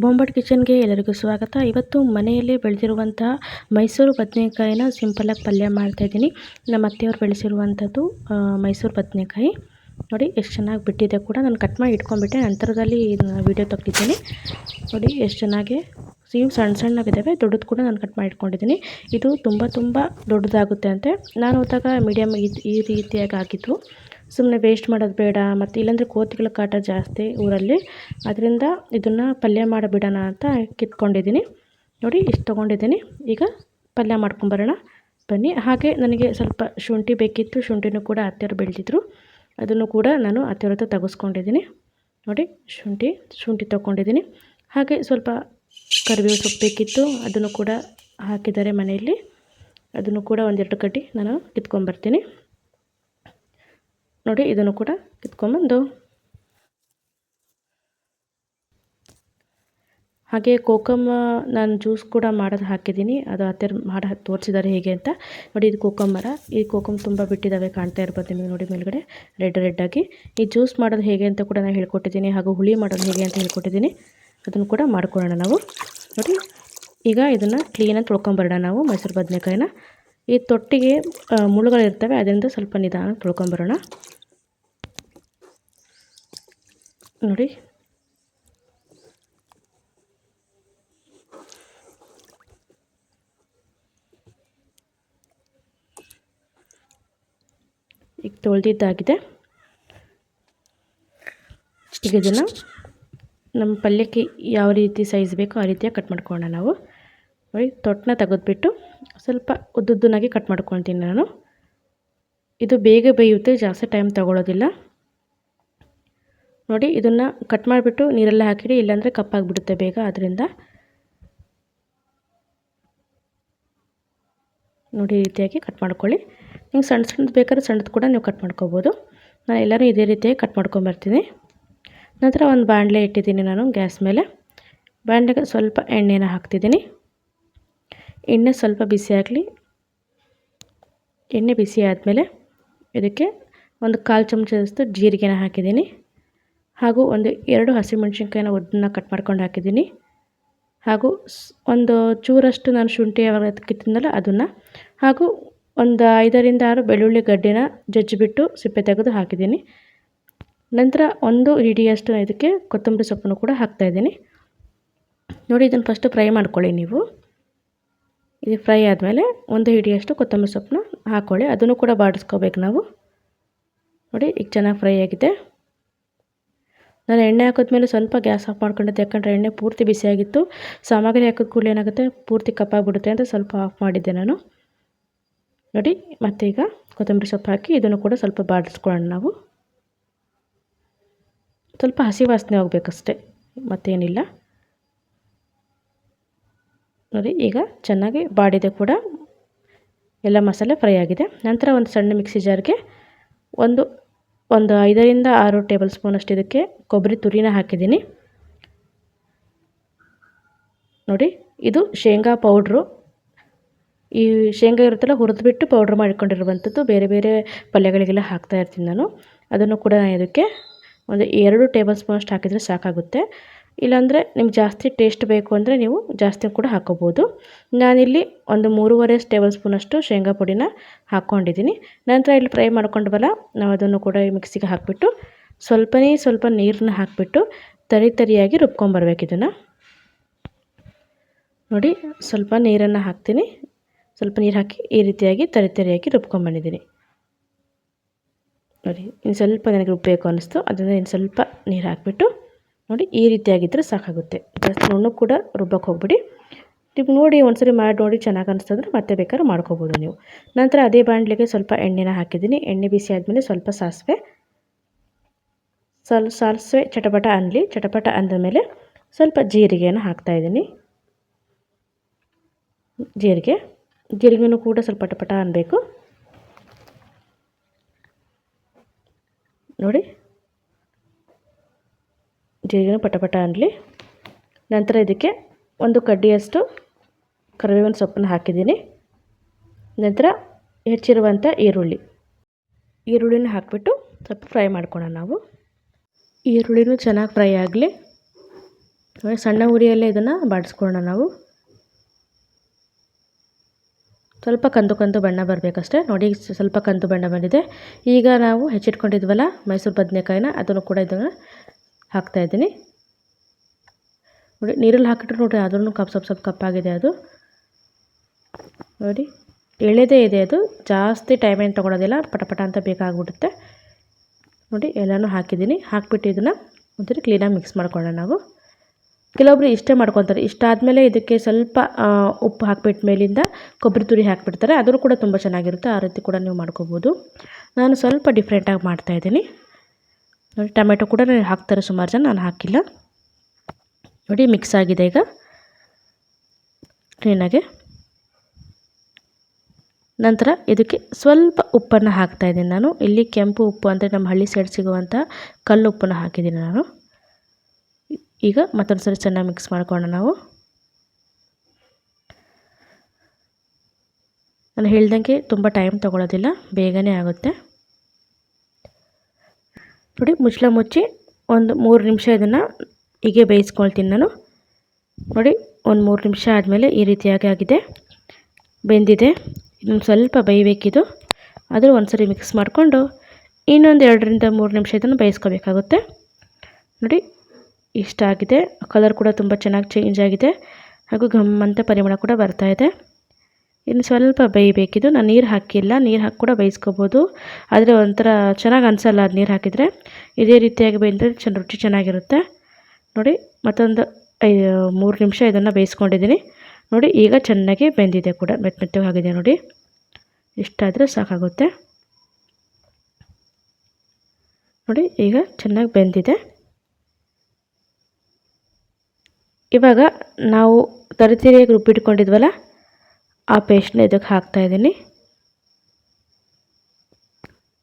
ಬೊಂಬಾಟ್ ಕಿಚನ್ಗೆ ಎಲ್ಲರಿಗೂ ಸ್ವಾಗತ. ಇವತ್ತು ಮನೆಯಲ್ಲೇ ಬೆಳೆದಿರುವಂತಹ ಮೈಸೂರು ಬದನೆಕಾಯಿನ ಸಿಂಪಲ್ಲಾಗಿ ಪಲ್ಯ ಮಾಡ್ತಾಯಿದ್ದೀನಿ. ನಮ್ಮ ಅತ್ತೆಯವರು ಬೆಳೆಸಿರುವಂಥದ್ದು ಮೈಸೂರು ಬದನೆಕಾಯಿ. ನೋಡಿ ಎಷ್ಟು ಚೆನ್ನಾಗಿ ಬಿಟ್ಟಿದೆ ಕೂಡ. ನಾನು ಕಟ್ ಮಾಡಿ ಇಟ್ಕೊಂಡ್ಬಿಟ್ಟೆ, ನಂತರದಲ್ಲಿ ವೀಡಿಯೋ ತೆಗ್ದಿದ್ದೀನಿ. ನೋಡಿ ಎಷ್ಟು ಚೆನ್ನಾಗಿ ಇವು ಸಣ್ಣ ಸಣ್ಣವಿದ್ದಾವೆ, ದೊಡ್ಡದು ಕೂಡ ನಾನು ಕಟ್ ಮಾಡಿ ಇಟ್ಕೊಂಡಿದ್ದೀನಿ. ಇದು ತುಂಬ ದೊಡ್ಡದಾಗುತ್ತೆ ಅಂತೆ. ನಾನು ಹೋದಾಗ ಮೀಡಿಯಮ್ ಈ ರೀತಿಯಾಗಿ ಆಗಿತ್ತು. ಸುಮ್ಮನೆ ವೇಸ್ಟ್ ಮಾಡೋದು ಬೇಡ, ಮತ್ತು ಇಲ್ಲಾಂದರೆ ಕೋತಿಗಳ ಕಾಟ ಜಾಸ್ತಿ ಊರಲ್ಲಿ, ಅದರಿಂದ ಇದನ್ನು ಪಲ್ಯ ಮಾಡಿಬಿಡೋಣ ಅಂತ ಕಿತ್ಕೊಂಡಿದ್ದೀನಿ. ನೋಡಿ ಇಷ್ಟು ತೊಗೊಂಡಿದ್ದೀನಿ. ಈಗ ಪಲ್ಯ ಮಾಡ್ಕೊಂಬರೋಣ ಬನ್ನಿ. ಹಾಗೆ ನನಗೆ ಸ್ವಲ್ಪ ಶುಂಠಿ ಬೇಕಿತ್ತು, ಶುಂಠಿನೂ ಕೂಡ ಅತ್ತೆಯವರು ಬೆಳೆದಿದ್ರು, ಅದನ್ನು ಕೂಡ ನಾನು ಅತ್ತೆಯವ್ರ ಹತ್ರ ತೆಗೆಸ್ಕೊಂಡಿದ್ದೀನಿ. ನೋಡಿ ಶುಂಠಿ ತೊಗೊಂಡಿದ್ದೀನಿ. ಹಾಗೆ ಸ್ವಲ್ಪ ಕರಿಬೇವು ಸೊಪ್ಪು ಬೇಕಿತ್ತು, ಅದನ್ನು ಕೂಡ ಹಾಕಿದ್ದಾರೆ ಮನೆಯಲ್ಲಿ. ಅದನ್ನು ಕೂಡ ಒಂದೆರಡು ಕಡ್ಡಿ ನಾನು ಕಿತ್ಕೊಂಡ್ಬರ್ತೀನಿ. ನೋಡಿ ಇದನ್ನು ಕೂಡ ಕಿತ್ಕೊಂಡ್ಬಂದು, ಹಾಗೆ ಕೋಕಮ್ಮ ನಾನು ಜ್ಯೂಸ್ ಕೂಡ ಮಾಡೋದು ಹಾಕಿದ್ದೀನಿ. ಅದು ಅತ್ತೆಯರು ಮಾಡಿ ತೋರಿಸಿದ್ದಾರೆ ಹೇಗೆ ಅಂತ. ನೋಡಿ ಇದು ಕೋಕಮ್ಮರ. ಈ ಕೋಕಮ್ ತುಂಬ ಬಿಟ್ಟಿದ್ದಾವೆ, ಕಾಣ್ತಾ ಇರ್ಬೋದು ನಿಮಗೆ. ನೋಡಿ ಮೇಲ್ಗಡೆ ರೆಡ್ಡಾಗಿ. ಈ ಜ್ಯೂಸ್ ಮಾಡೋದು ಹೇಗೆ ಅಂತ ಕೂಡ ನಾನು ಹೇಳ್ಕೊಟ್ಟಿದ್ದೀನಿ, ಹಾಗೂ ಹುಳಿ ಮಾಡೋದು ಹೇಗೆ ಅಂತ ಹೇಳ್ಕೊಟ್ಟಿದ್ದೀನಿ. ಅದನ್ನು ಕೂಡ ಮಾಡ್ಕೊಳ್ಳೋಣ ನಾವು. ನೋಡಿ ಈಗ ಇದನ್ನು ಕ್ಲೀನಾಗಿ ತೊಳ್ಕೊಂಬರೋಣ ನಾವು ಮೈಸೂರು ಬದನೆಕಾಯಿನ. ಈ ತೊಟ್ಟಿಗೆ ಮುಳ್ಳುಗಳಿರ್ತವೆ, ಅದರಿಂದ ಸ್ವಲ್ಪ ನಿಧಾನ ತೊಳ್ಕೊಂಬರೋಣ. ನೋಡಿ ಈಗ ತೊಳೆದಿದ್ದಾಗಿದೆ. ಈಗ ಇದನ್ನು ನಮ್ಮ ಪಲ್ಯಕ್ಕೆ ಯಾವ ರೀತಿ ಸೈಜ್ ಬೇಕೋ ಆ ರೀತಿಯಾಗಿ ಕಟ್ ಮಾಡ್ಕೊಳ್ಳೋಣ ನಾವು. ನೋಡಿ ತೊಟ್ಟನ್ನ ತೆಗೆದ್ಬಿಟ್ಟು ಸ್ವಲ್ಪ ಉದ್ದುದ್ದನಾಗಿ ಕಟ್ ಮಾಡ್ಕೊಳ್ತೀನಿ ನಾನು. ಇದು ಬೇಗ ಬೇಯುತ್ತೆ, ಜಾಸ್ತಿ ಟೈಮ್ ತಗೊಳ್ಳೋದಿಲ್ಲ. ನೋಡಿ ಇದನ್ನು ಕಟ್ ಮಾಡಿಬಿಟ್ಟು ನೀರೆಲ್ಲ ಹಾಕಿಡಿ, ಇಲ್ಲಾಂದರೆ ಕಪ್ಪಾಗಿಬಿಡುತ್ತೆ ಬೇಗ. ಅದರಿಂದ ನೋಡಿ ಈ ರೀತಿಯಾಗಿ ಕಟ್ ಮಾಡ್ಕೊಳ್ಳಿ. ನಿಮ್ಗೆ ಸಣ್ಣದು ಬೇಕಾದ್ರೆ ಸಣ್ಣದು ಕೂಡ ನೀವು ಕಟ್ ಮಾಡ್ಕೋಬೋದು. ನಾನು ಎಲ್ಲರೂ ಇದೇ ರೀತಿಯಾಗಿ ಕಟ್ ಮಾಡ್ಕೊಂಬರ್ತೀನಿ. ನಂತರ ಒಂದು ಬಾಣಲೆ ಇಟ್ಟಿದ್ದೀನಿ ನಾನು ಗ್ಯಾಸ್ ಮೇಲೆ. ಬಾಣಲೆಗೆ ಸ್ವಲ್ಪ ಎಣ್ಣೆನ ಹಾಕ್ತಿದ್ದೀನಿ. ಎಣ್ಣೆ ಸ್ವಲ್ಪ ಬಿಸಿ ಆಗಲಿ. ಎಣ್ಣೆ ಬಿಸಿ ಆದಮೇಲೆ ಇದಕ್ಕೆ ಒಂದು 1/4 ಚಮಚದಷ್ಟು ಜೀರಿಗೆನ ಹಾಕಿದ್ದೀನಿ. ಹಾಗೂ 2 ಹಸಿಮೆಣ್ಸಿನ್ಕಾಯಿನ ಉದ್ದನ್ನ ಕಟ್ ಮಾಡ್ಕೊಂಡು ಹಾಕಿದ್ದೀನಿ. ಹಾಗೂ ಒಂದು ಚೂರಷ್ಟು ನಾನು ಶುಂಠಿ ಯಾವಾಗ ಕಿತ್ತಿದ್ನಲ್ಲ ಅದನ್ನು, ಹಾಗೂ ಒಂದು 5ರಿಂದ 6 ಬೆಳ್ಳುಳ್ಳಿ ಗಡ್ಡೆನ ಜಜ್ಜಿಬಿಟ್ಟು ಸಿಪ್ಪೆ ತೆಗೆದು ಹಾಕಿದ್ದೀನಿ. ನಂತರ 1 ಹಿಡಿಯಷ್ಟು ಇದಕ್ಕೆ ಕೊತ್ತಂಬರಿ ಸೊಪ್ಪನ್ನು ಕೂಡ ಹಾಕ್ತಾಯಿದ್ದೀನಿ. ನೋಡಿ ಇದನ್ನು ಫಸ್ಟು ಫ್ರೈ ಮಾಡ್ಕೊಳ್ಳಿ ನೀವು. ಇದು ಫ್ರೈ ಆದಮೇಲೆ 1 ಹಿಡಿಯಷ್ಟು ಕೊತ್ತಂಬರಿ ಸೊಪ್ಪನ್ನ ಹಾಕ್ಕೊಳ್ಳಿ. ಅದನ್ನು ಕೂಡ ಬಾಡಿಸ್ಕೋಬೇಕು ನಾವು. ನೋಡಿ ಈಗ ಚೆನ್ನಾಗಿ ಫ್ರೈ ಆಗಿದೆ. ನಾನು ಎಣ್ಣೆ ಹಾಕಿದ್ಮೇಲೆ ಸ್ವಲ್ಪ ಗ್ಯಾಸ್ ಆಫ್ ಮಾಡ್ಕೊಂಡಿದ್ದೆ, ಯಾಕಂದರೆ ಎಣ್ಣೆ ಪೂರ್ತಿ ಬಿಸಿಯಾಗಿತ್ತು. ಸಾಮಗ್ರಿ ಹಾಕಿದ ಕೂಡಲೇ ಏನಾಗುತ್ತೆ, ಪೂರ್ತಿ ಕಪ್ಪಾಗಿಬಿಡುತ್ತೆ ಅಂತ ಸ್ವಲ್ಪ ಆಫ್ ಮಾಡಿದ್ದೆ ನಾನು. ನೋಡಿ ಮತ್ತೆ ಈಗ ಕೊತ್ತಂಬರಿ ಸೊಪ್ಪು ಹಾಕಿ ಇದನ್ನು ಕೂಡ ಸ್ವಲ್ಪ ಬಾಡಿಸ್ಕೊಳ್ಳೋಣ ನಾವು. ಸ್ವಲ್ಪ ಹಸಿ ವಾಸನೆ ಹೋಗಬೇಕಷ್ಟೆ, ಮತ್ತೇನಿಲ್ಲ. ನೋಡಿ ಈಗ ಚೆನ್ನಾಗಿ ಬಾಡಿದೆ ಕೂಡ, ಎಲ್ಲ ಮಸಾಲೆ ಫ್ರೈ ಆಗಿದೆ. ನಂತರ ಒಂದು ಸಣ್ಣ ಮಿಕ್ಸಿ ಜಾರ್ಗೆ ಒಂದು 5ರಿಂದ 6 ಟೇಬಲ್ ಸ್ಪೂನಷ್ಟು ಇದಕ್ಕೆ ಕೊಬ್ಬರಿ ತುರಿನ ಹಾಕಿದ್ದೀನಿ. ನೋಡಿ ಇದು ಶೇಂಗಾ ಪೌಡ್ರು. ಈ ಶೇಂಗಾ ಇರುತ್ತಲ್ಲ, ಹುರಿದ್ಬಿಟ್ಟು ಪೌಡ್ರ್ ಮಾಡಿಕೊಂಡಿರುವಂಥದ್ದು. ಬೇರೆ ಬೇರೆ ಪಲ್ಯಗಳಿಗೆಲ್ಲ ಹಾಕ್ತಾಯಿರ್ತೀನಿ ನಾನು. ಅದನ್ನು ಕೂಡ ಇದಕ್ಕೆ ಒಂದು 2 ಟೇಬಲ್ ಸ್ಪೂನಷ್ಟು ಹಾಕಿದರೆ ಸಾಕಾಗುತ್ತೆ. ಇಲ್ಲಾಂದರೆ ನಿಮ್ಗೆ ಜಾಸ್ತಿ ಟೇಸ್ಟ್ ಬೇಕು ಅಂದರೆ ನೀವು ಜಾಸ್ತಿ ಕೂಡ ಹಾಕ್ಕೋಬೋದು. ನಾನಿಲ್ಲಿ ಒಂದು 3.5 ಟೇಬಲ್ ಸ್ಪೂನಷ್ಟು ಶೇಂಗಾ ಪುಡಿನ ಹಾಕ್ಕೊಂಡಿದ್ದೀನಿ. ನಂತರ ಇಲ್ಲಿ ಫ್ರೈ ಮಾಡ್ಕೊಂಡ್ವಲ್ಲ, ನಾವು ಅದನ್ನು ಕೂಡ ಈ ಮಿಕ್ಸಿಗೆ ಹಾಕಿಬಿಟ್ಟು ಸ್ವಲ್ಪ ನೀರನ್ನ ಹಾಕಿಬಿಟ್ಟು ತರಿಯಾಗಿ ರುಬ್ಕೊಂಬರ್ಬೇಕು ಇದನ್ನು. ನೋಡಿ ಸ್ವಲ್ಪ ನೀರನ್ನು ಹಾಕ್ತೀನಿ. ಸ್ವಲ್ಪ ನೀರು ಹಾಕಿ ಈ ರೀತಿಯಾಗಿ ತರಿಯಾಗಿ ರುಬ್ಕೊಂಬಂದಿದ್ದೀನಿ. ನೋಡಿ ಇನ್ನು ಸ್ವಲ್ಪ ನನಗೆ ರುಬ್ಬಬೇಕು ಅನ್ನಿಸ್ತು, ಅದರಿಂದ ಇನ್ನು ಸ್ವಲ್ಪ ನೀರು ಹಾಕಿಬಿಟ್ಟು ನೋಡಿ ಈ ರೀತಿಯಾಗಿದ್ದರೆ ಸಾಕಾಗುತ್ತೆ. ಜಾಸ್ತಿ ನುಣ್ಣು ಕೂಡ ರುಬ್ಬಕ್ಕೆ ಹೋಗ್ಬಿಡಿ. ನೀವು ನೋಡಿ ಒಂದ್ಸರಿ ಮಾಡಿ ನೋಡಿ, ಚೆನ್ನಾಗಿ ಅನಿಸ್ತಂದ್ರೆ ಮತ್ತೆ ಬೇಕಾದ್ರೆ ಮಾಡ್ಕೋಬೋದು ನೀವು. ನಂತರ ಅದೇ ಬಾಣಲೆಗೆ ಸ್ವಲ್ಪ ಎಣ್ಣೆನ ಹಾಕಿದ್ದೀನಿ. ಎಣ್ಣೆ ಬಿಸಿ ಆದಮೇಲೆ ಸ್ವಲ್ಪ ಸಾಸಿವೆ ಚಟಪಟ ಅನ್ನಲಿ. ಚಟಪಟ ಅಂದ ಮೇಲೆ ಸ್ವಲ್ಪ ಜೀರಿಗೆನ ಹಾಕ್ತಾಯಿದ್ದೀನಿ. ಜೀರಿಗೆನೂ ಕೂಡ ಸ್ವಲ್ಪ ಪಟಪಟ ಅನ್ನಬೇಕು. ನೋಡಿ ಜೀರಿಗೆನೂ ಪಟಪಟ ಅನ್ನಲಿ. ನಂತರ ಇದಕ್ಕೆ 1 ಕಡ್ಡಿಯಷ್ಟು ಕರಿಬೇವಿನ ಸೊಪ್ಪನ್ನು ಹಾಕಿದ್ದೀನಿ. ನಂತರ ಹೆಚ್ಚಿರುವಂಥ ಈರುಳ್ಳಿನ ಹಾಕಿಬಿಟ್ಟು ಸ್ವಲ್ಪ ಫ್ರೈ ಮಾಡ್ಕೊಳ್ಳೋಣ ನಾವು. ಈರುಳ್ಳಿನೂ ಚೆನ್ನಾಗಿ ಫ್ರೈ ಆಗಲಿ. ಸಣ್ಣ ಉರಿಯಲ್ಲೇ ಇದನ್ನು ಬಾಡಿಸ್ಕೊಳ್ಳೋಣ ನಾವು. ಸ್ವಲ್ಪ ಕಂದು ಬಣ್ಣ ಬರಬೇಕಷ್ಟೇ. ನೋಡಿ ಸ್ವಲ್ಪ ಕಂದು ಬಣ್ಣ ಬಂದಿದೆ. ಈಗ ನಾವು ಹೆಚ್ಚಿಟ್ಕೊಂಡಿದ್ವಲ್ಲ ಮೈಸೂರು ಬದನೆಕಾಯಿನ ಅದನ್ನು ಕೂಡ ಇದನ್ನು ಹಾಕ್ತಾಯಿದ್ದೀನಿ. ನೋಡಿ ನೀರಲ್ಲಿ ಹಾಕಿಟ್ರು ನೋಡಿ ಅದನ್ನು ಸ್ವಲ್ಪ ಕಪ್ಪಾಗಿದೆ ಅದು. ನೋಡಿ ಎಳೆದೇ ಇದೆ ಅದು, ಜಾಸ್ತಿ ಟೈಮ್ ಏನು ತೊಗೊಳೋದಿಲ್ಲ, ಪಟ ಅಂತ ಬೇಕಾಗ್ಬಿಡುತ್ತೆ. ನೋಡಿ ಎಲ್ಲನೂ ಹಾಕಿದ್ದೀನಿ. ಹಾಕಿಬಿಟ್ಟು ಇದನ್ನು ಒಂದ್ಸರಿ ಕ್ಲೀನಾಗಿ ಮಿಕ್ಸ್ ಮಾಡ್ಕೊಳ್ಳೋಣ ನಾವು. ಕೆಲವೊಬ್ರು ಇಷ್ಟೇ ಮಾಡ್ಕೊತಾರೆ. ಇಷ್ಟಾದಮೇಲೆ ಇದಕ್ಕೆ ಸ್ವಲ್ಪ ಉಪ್ಪು ಹಾಕ್ಬಿಟ್ಟು ಮೇಲಿಂದ ಕೊಬ್ಬರಿ ತುರಿ ಹಾಕಿಬಿಡ್ತಾರೆ, ಅದನ್ನು ಕೂಡ ತುಂಬ ಚೆನ್ನಾಗಿರುತ್ತೆ. ಆ ರೀತಿ ಕೂಡ ನೀವು ಮಾಡ್ಕೋಬೋದು. ನಾನು ಸ್ವಲ್ಪ ಡಿಫ್ರೆಂಟಾಗಿ ಮಾಡ್ತಾಯಿದ್ದೀನಿ. ನೋಡಿ ಟೊಮೆಟೊ ಕೂಡ ಹಾಕ್ತಾರೆ ಸುಮಾರು ಜನ, ನಾನು ಹಾಕಿಲ್ಲ. ನೋಡಿ ಮಿಕ್ಸ್ ಆಗಿದೆ ಈಗ ಕ್ಲೀನಾಗೆ. ನಂತರ ಇದಕ್ಕೆ ಸ್ವಲ್ಪ ಉಪ್ಪನ್ನು ಹಾಕ್ತಾಯಿದ್ದೀನಿ ನಾನು. ಇಲ್ಲಿ ಕೆಂಪು ಉಪ್ಪು ಅಂದರೆ ನಮ್ಮ ಹಳ್ಳಿ ಸೈಡ್ ಸಿಗುವಂಥ ಕಲ್ಲು ಉಪ್ಪನ್ನು ಹಾಕಿದ್ದೀನಿ ನಾನು. ಈಗ ಮತ್ತೊಂದು ಸರಿ ಚೆನ್ನಾಗಿ ಮಿಕ್ಸ್ ಮಾಡ್ಕೊಳ್ಳೋಣ ನಾವು. ನಾನು ಹೇಳ್ದಂಗೆ ತುಂಬ ಟೈಮ್ ತೊಗೊಳ್ಳೋದಿಲ್ಲ, ಬೇಗನೆ ಆಗುತ್ತೆ. ನೋಡಿ ಮುಚ್ಚಳ ಮುಚ್ಚಿ ಒಂದು 3 ನಿಮಿಷ ಇದನ್ನು ಹೀಗೆ ಬೇಯಿಸ್ಕೊಳ್ತೀನಿ ನಾನು. ನೋಡಿ ಒಂದು 3 ನಿಮಿಷ ಆದಮೇಲೆ ಈ ರೀತಿಯಾಗಿ ಆಗಿದೆ, ಬೆಂದಿದೆ. ಇನ್ನೊಂದು ಸ್ವಲ್ಪ ಬೇಯಬೇಕಿದು. ಆದರೂ ಒಂದ್ಸರಿ ಮಿಕ್ಸ್ ಮಾಡಿಕೊಂಡು ಇನ್ನೊಂದು 2ರಿಂದ 3 ನಿಮಿಷ ಇದನ್ನು ಬೇಯಿಸ್ಕೋಬೇಕಾಗುತ್ತೆ. ನೋಡಿ ಇಷ್ಟ ಆಗಿದೆ. ಕಲರ್ ಕೂಡ ತುಂಬ ಚೆನ್ನಾಗಿ ಚೇಂಜ್ ಆಗಿದೆ, ಹಾಗೂ ಘಮ್ಮಂತ ಪರಿಮಳ ಕೂಡ ಬರ್ತಾಯಿದೆ. ಇನ್ನು ಸ್ವಲ್ಪ ಬೇಯಬೇಕಿದು. ನಾನು ನೀರು ಹಾಕಿಲ್ಲ, ನೀರು ಹಾಕಿ ಕೂಡ ಬೇಯಿಸ್ಕೋಬೋದು. ಆದರೆ ಒಂಥರ ಚೆನ್ನಾಗಿ ಅನಿಸಲ್ಲ ಅದು ನೀರು ಹಾಕಿದರೆ. ಇದೇ ರೀತಿಯಾಗಿ ಬೇಯಿದ್ರೆ ರುಚಿ ಚೆನ್ನಾಗಿರುತ್ತೆ. ನೋಡಿ ಮತ್ತೊಂದು 3 ನಿಮಿಷ ಇದನ್ನು ಬೇಯಿಸ್ಕೊಂಡಿದ್ದೀನಿ. ನೋಡಿ ಈಗ ಚೆನ್ನಾಗಿ ಬೆಂದಿದೆ ಕೂಡ, ಮೆತ್ತಗೆ ಆಗಿದೆ. ನೋಡಿ ಇಷ್ಟಾದರೆ ಸಾಕಾಗುತ್ತೆ. ನೋಡಿ ಈಗ ಚೆನ್ನಾಗಿ ಬೆಂದಿದೆ. ಇವಾಗ ನಾವು ತರಿತರಿಯಾಗಿ ರುಬ್ಬಿಟ್ಕೊಂಡಿದ್ವಲ್ಲ ಆ ಪೇಸ್ಟ್ನ ಇದಕ್ಕೆ ಹಾಕ್ತಾಯಿದ್ದೀನಿ.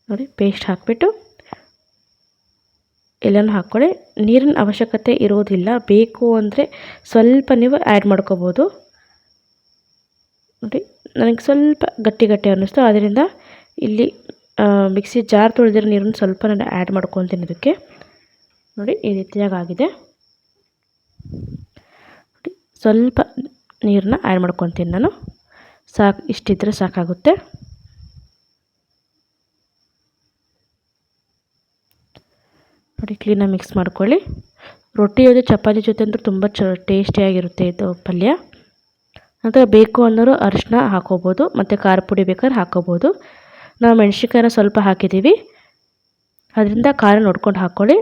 ನೋಡಿ ಪೇಸ್ಟ್ ಹಾಕಿಬಿಟ್ಟು ಎಲ್ಲನೂ ಹಾಕ್ಕೊಳ್ಳಿ. ನೀರಿನ ಅವಶ್ಯಕತೆ ಇರೋದಿಲ್ಲ, ಬೇಕು ಅಂದರೆ ಸ್ವಲ್ಪ ನೀವು ಆ್ಯಡ್ ಮಾಡ್ಕೋಬೋದು. ನೋಡಿ ನನಗೆ ಸ್ವಲ್ಪ ಗಟ್ಟಿ ಅನ್ನಿಸ್ತು, ಆದ್ದರಿಂದ ಇಲ್ಲಿ ಮಿಕ್ಸಿ ಜಾರ್ ತೊಳೆದಿರೋ ನೀರನ್ನು ಸ್ವಲ್ಪ ನಾನು ಆ್ಯಡ್ ಮಾಡ್ಕೊತೀನಿ ಇದಕ್ಕೆ. ನೋಡಿ ಈ ರೀತಿಯಾಗಿ ಆಗಿದೆ. ನೋಡಿ ಸ್ವಲ್ಪ ನೀರನ್ನ ಆ್ಯಡ್ ಮಾಡ್ಕೊತೀನಿ ನಾನು, ಇಷ್ಟಿದ್ರೆ ಸಾಕಾಗುತ್ತೆ. ನೋಡಿ ಕ್ಲೀನಾಗಿ ಮಿಕ್ಸ್ ಮಾಡ್ಕೊಳ್ಳಿ. ರೊಟ್ಟಿ ಜೊತೆ ಚಪಾತಿ ಜೊತೆ ಅಂತೂ ತುಂಬ ಟೇಸ್ಟಿಯಾಗಿರುತ್ತೆ ಇದು ಪಲ್ಯ. ನಂತರ ಬೇಕು ಅನ್ನೋರು ಅರಿಶಿನ ಹಾಕೋಬೋದು, ಮತ್ತು ಖಾರ ಪುಡಿ ಬೇಕಾದ್ರೆ ಹಾಕೋಬೋದು. ನಾವು ಮೆಣಸಿನ್ಕಾಯಿನ ಸ್ವಲ್ಪ ಹಾಕಿದ್ದೀವಿ, ಅದರಿಂದ ಖಾರ ನೋಡ್ಕೊಂಡು ಹಾಕ್ಕೊಳ್ಳಿ.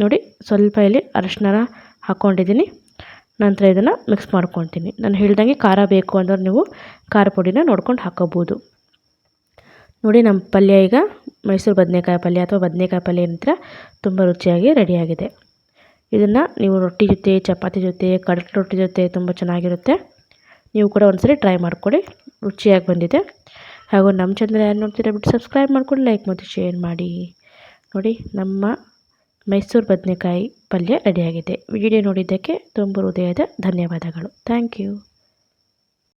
ನೋಡಿ ಸ್ವಲ್ಪ ಇಲ್ಲಿ ಅರಿಶಿನ ಹಾಕ್ಕೊಂಡಿದ್ದೀನಿ. ನಂತರ ಇದನ್ನು ಮಿಕ್ಸ್ ಮಾಡ್ಕೊತೀನಿ. ನಾನು ಹೇಳ್ದಂಗೆ ಖಾರ ಬೇಕು ಅಂದ್ರೆ ನೀವು ಖಾರ ಪುಡಿನ ನೋಡ್ಕೊಂಡು ಹಾಕೋಬೋದು. ನೋಡಿ ನಮ್ಮ ಪಲ್ಯ ಈಗ ಮೈಸೂರು ಬದನೆಕಾಯಿ ಪಲ್ಯ ಅಥವಾ ಬದನೆಕಾಯಿ ಪಲ್ಯ ನಂತರ ತುಂಬ ರುಚಿಯಾಗಿ ರೆಡಿಯಾಗಿದೆ. ಇದನ್ನು ನೀವು ರೊಟ್ಟಿ ಜೊತೆ, ಚಪಾತಿ ಜೊತೆ, ಕಡಲೆ ರೊಟ್ಟಿ ಜೊತೆ ತುಂಬ ಚೆನ್ನಾಗಿರುತ್ತೆ. ನೀವು ಕೂಡ ಒಂದ್ಸರಿ ಟ್ರೈ ಮಾಡಿಕೊಡಿ, ರುಚಿಯಾಗಿ ಬಂದಿದೆ. ಹಾಗೂ ನಮ್ಮ ಚಾನಲ್ ಯಾರು ನೋಡ್ತೀರಾ ಬಿಟ್ಟು ಸಬ್ಸ್ಕ್ರೈಬ್ ಮಾಡ್ಕೊಂಡು ಲೈಕ್ ಮತ್ತು ಶೇರ್ ಮಾಡಿ. ನೋಡಿ ನಮ್ಮ ಮೈಸೂರು ಬದನೆಕಾಯಿ ಪಲ್ಯ ರೆಡಿಯಾಗಿದೆ. ವಿಡಿಯೋ ನೋಡಿದ್ದಕ್ಕೆ ತುಂಬ ಹೃದಯದ ಧನ್ಯವಾದಗಳು. Thank you.